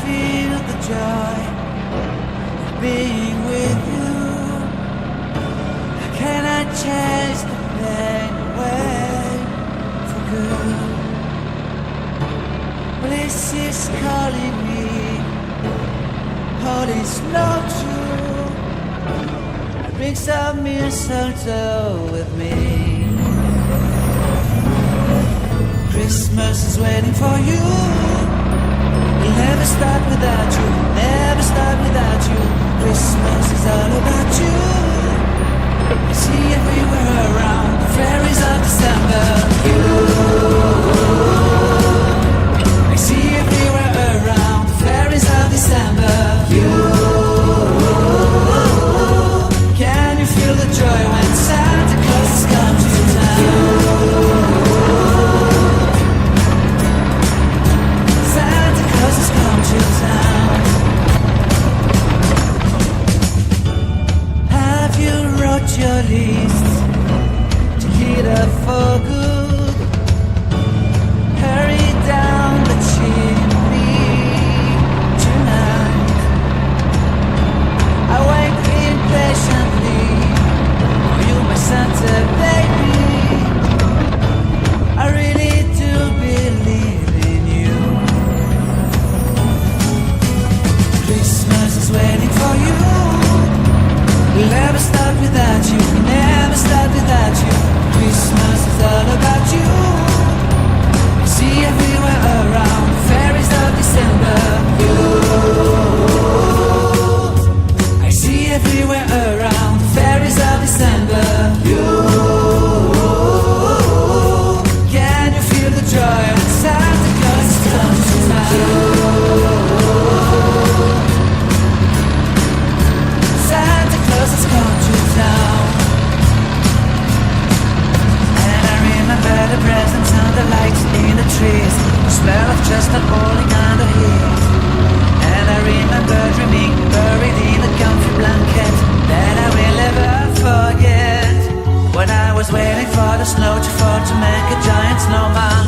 feel the joy of being with you? How can I chase the pain away for good? Bliss is calling me, all is not true. Bring some mistletoe with me. Christmas is waiting for you. We'll never start without you, never start without you. Christmas is all about you. I see everywhere around the fairies of December. You, I see everywhere around the fairies of December. You, can you feel the joy when Santa Claus has come to town? Santa Claus has come to town. Have you wrote your list to get up for good? Hurry down the chimney tonight. I wait impatiently for you, my Santa baby. I really do believe in you. Christmas is waiting for you. We'll never start without you, never start without you. Christmas is all about you. I see everywhere around the fairies of December. You, I see everywhere around the fairies of December. You, can you feel the joy when Santa Claus comes to town? Santa Claus has come to town. And I remember the presents and the lights in the trees, the smell of chestnut falling on the hills. And I remember dreaming, buried in a comfy blanket that I will never forget. When I was waiting for the snow to fall to make a giant snowman.